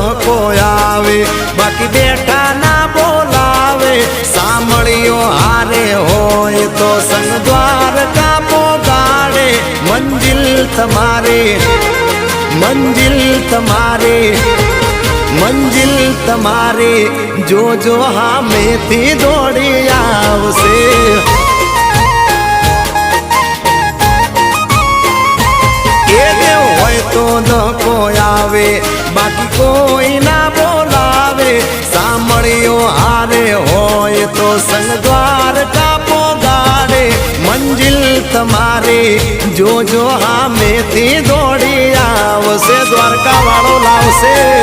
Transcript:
ધક્કો આવે બાકી બેઠા ના બોલાવે સાંભળ્યો હારે હોય તો સંગ દ્વારકા પોગાડે મંજિલ તમારે જોજો હામેથી દોડી આવશે તો ધક્કો આવે બાકી કોઈ ના બોલાવે સાંભળ્યો હારે હોય તો સંગ દ્વારકા પોગાડે મંજિલ તમારે જોજો હામેથી દોડી આવશે દ્વારકા વાળો લાવશે